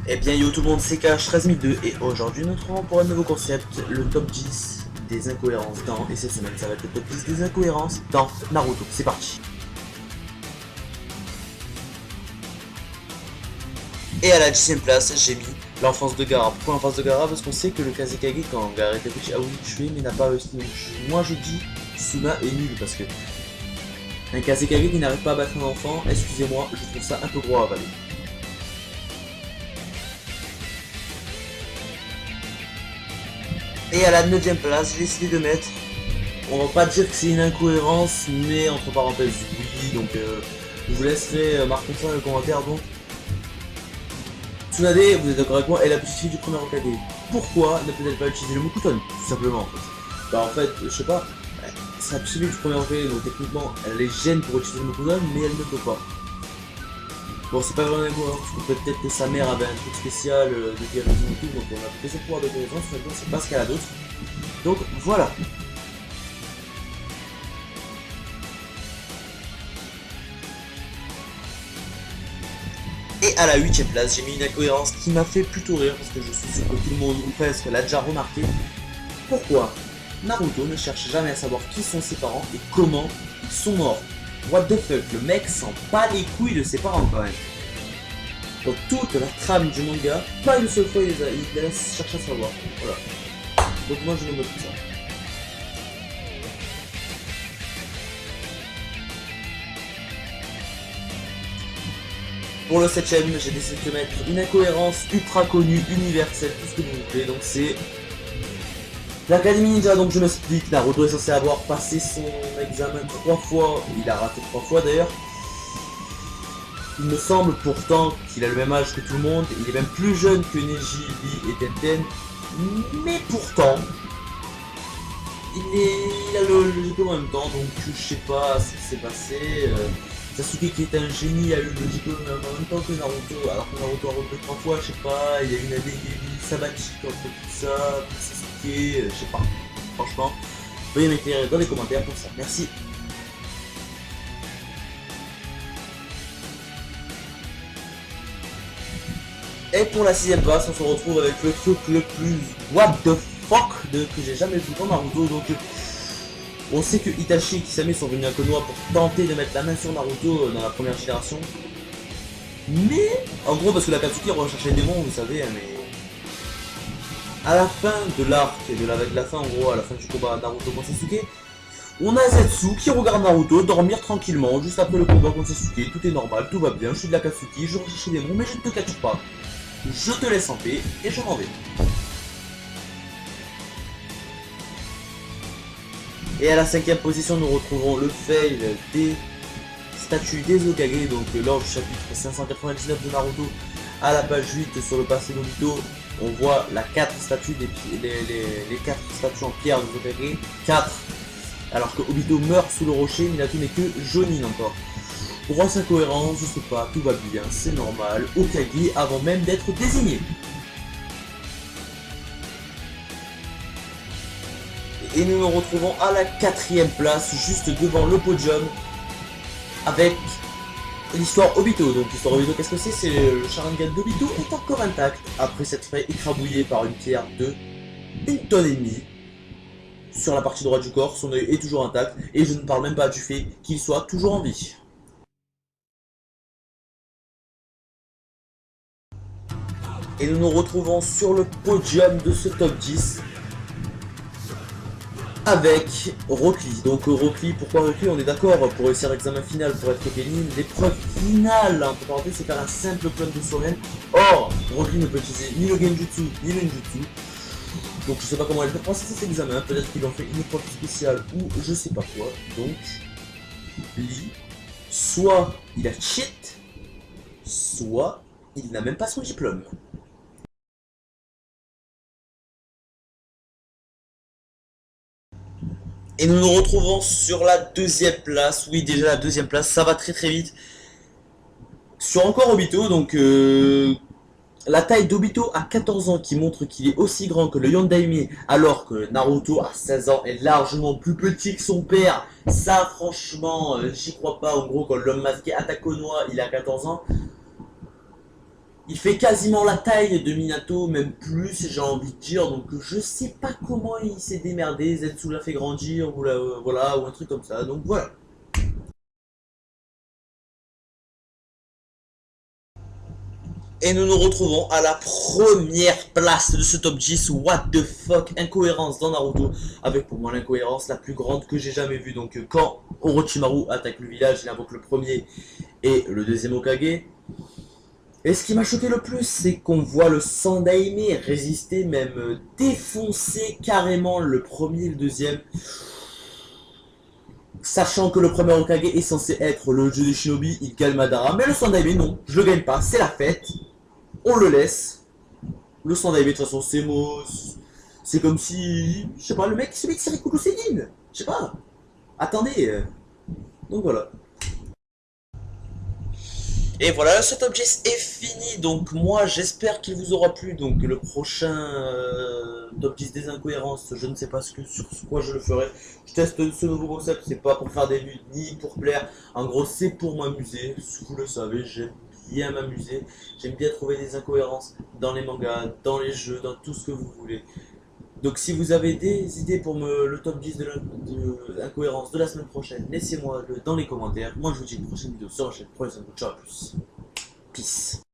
Eh bien yo tout le monde, c'est KH13002 et aujourd'hui nous retrouvons pour un nouveau concept, le top 10 des incohérences dans, et cette semaine ça va être le top 10 des incohérences dans Naruto, c'est parti. Et à la 10ème place, j'ai mis l'enfance de Gaara. Pourquoi l'enfance de Gaara? Parce qu'on sait que le Kazekage, quand Gaara était petit, a voulu le tuer mais n'a pas réussi. Moi je dis, Suna est nul parce que un Kazekage qui n'arrive pas à battre un enfant, excusez-moi, je trouve ça un peu gros à avaler. Et à la 9ème place, j'ai décidé de mettre, on va pas dire que c'est une incohérence, mais entre parenthèses, oui, donc je vous laisserai marquer ça dans les commentaires. Donc, Tsunade, vous êtes d'accord avec moi, est la petite fille du premier Hokage. Pourquoi ne peut-elle pas utiliser le Mokuton? Tout simplement en fait. Bah en fait, je sais pas, c'est la petite fille du premier Hokage, donc techniquement, elle est gêne pour utiliser le Mokuton, mais elle ne peut pas. Bon, c'est pas vraiment une incohérence, parce que peut-être que sa mère avait un truc spécial de guérison et tout, donc on a fait ce pouvoir de guérison, c'est pas ce qu'elle a d'autre. Donc voilà. Et à la 8ème place, j'ai mis une incohérence qui m'a fait plutôt rire, parce que je suis sûr que tout le monde, ou presque, l'a déjà remarqué. Pourquoi Naruto ne cherche jamais à savoir qui sont ses parents et comment ils sont morts? What the fuck, le mec s'en bat les couilles de ses parents quand même. Dans toute la trame du manga, pas une seule fois il cherche à savoir. Voilà. Donc moi je me moque ça. Pour le 7ème, j'ai décidé de mettre une incohérence ultra connue, universelle, tout ce que vous voulez. Donc c'est l'Académie Ninja. Donc je m'explique, Naruto est censé avoir passé son examen 3 fois. Il a raté 3 fois d'ailleurs. Il me semble pourtant qu'il a le même âge que tout le monde, il est même plus jeune que Neji, Lee et Tenten, mais pourtant, il a le diplôme en même temps, donc je sais pas ce qui s'est passé. Sasuke qui est un génie a eu le diplôme en même temps que Naruto, alors que Naruto a repris 3 fois, je sais pas, il y a eu une année sabbatique entre tout ça, pour Sasuke, je sais pas, franchement, veuillez m'éclairer dans les commentaires pour ça, merci. Et pour la 6ème place, on se retrouve avec le truc le plus what the fuck que j'ai jamais vu dans Naruto. Donc on sait que Itachi et Kisame sont venus à Konoha pour tenter de mettre la main sur Naruto dans la première génération. Mais, en gros parce que la Katsuki recherchait des démons, vous savez, mais à la fin de l'arc et de la fin en gros, à la fin du combat Naruto contre Sasuke, on a Zetsu qui regarde Naruto dormir tranquillement juste après le combat contre Sasuke, tout est normal, tout va bien, je suis de la Katsuki, je recherche des démons mais je ne te capture pas. Je te laisse en paix et je m'en vais. Et à la 5ème position, nous retrouvons le fail des statues des Hokage. Donc lors du chapitre 599 de Naruto, à la page 8 sur le passé d'Obito, on voit les 4 statues en pierre des Hokage. 4. Alors que Obito meurt sous le rocher, Minato n'est que Jonin encore. Grosse incohérence, je sais pas, tout va bien, c'est normal, Hokage avant même d'être désigné. Et nous nous retrouvons à la 4ème place, juste devant le podium, avec l'histoire Obito. Donc l'histoire Obito, qu'est-ce que c'est? C'est le Sharingan d'Obito est encore intact, après s'être fait écrabouiller par une pierre de 1,5 tonne. Sur la partie droite du corps, son œil est toujours intact, et je ne parle même pas du fait qu'il soit toujours en vie. Et nous nous retrouvons sur le podium de ce top 10 avec Rock Lee. Donc Rock Lee, pourquoi Rock Lee? On est d'accord, pour réussir l'examen final, pour être Kenin, l'épreuve finale, entre parenthèses, c'est faire un simple clone de Soren. Or, Rock Lee ne peut utiliser ni le Genjutsu, ni le Ninjutsu. Donc je sais pas comment elle peut passer cet examen, peut-être qu'ils ont fait une épreuve spéciale ou je sais pas quoi. Donc, Lee, soit il a cheat, soit il n'a même pas son diplôme. Et nous nous retrouvons sur la 2ème place. Oui, déjà la 2ème place, ça va très très vite. Sur encore Obito, donc la taille d'Obito à 14 ans qui montre qu'il est aussi grand que le Yondaime, alors que Naruto à 16 ans est largement plus petit que son père. Ça, franchement, j'y crois pas. En gros, quand l'homme masqué attaque Konoha, il a 14 ans. Il fait quasiment la taille de Minato, même plus, j'ai envie de dire. Donc je sais pas comment il s'est démerdé. Zetsu l'a fait grandir, ou voilà, ou un truc comme ça. Donc voilà. Et nous nous retrouvons à la première place de ce top 10. What the fuck, incohérence dans Naruto. Avec pour moi l'incohérence la plus grande que j'ai jamais vue. Donc quand Orochimaru attaque le village, il invoque le premier et le deuxième Hokage. Et ce qui m'a choqué le plus, c'est qu'on voit le Sandaime résister, même défoncer carrément le premier et le deuxième. Sachant que le premier Hokage est censé être le jeu des shinobi, il gagne Madara. Mais le Sandaime, non, je le gagne pas, c'est la fête. On le laisse. Le Sandaime, de toute façon, c'est mot. C'est comme si, je sais pas, le mec s'est Rikudo Senin. Je sais pas. Attendez. Donc voilà. Et voilà, ce top 10 est fini, donc moi j'espère qu'il vous aura plu, donc le prochain top 10 des incohérences, je ne sais pas sur quoi je le ferai, je teste ce nouveau concept, c'est pas pour faire des vues ni pour plaire, en gros c'est pour m'amuser, vous le savez, j'aime bien m'amuser, j'aime bien trouver des incohérences dans les mangas, dans les jeux, dans tout ce que vous voulez. Donc si vous avez des idées pour le top 10 de l'incohérence de la semaine prochaine, laissez-moi dans les commentaires. Moi je vous dis une prochaine vidéo sur la chaîne. Prenez soin de vous, ciao, à plus. Peace.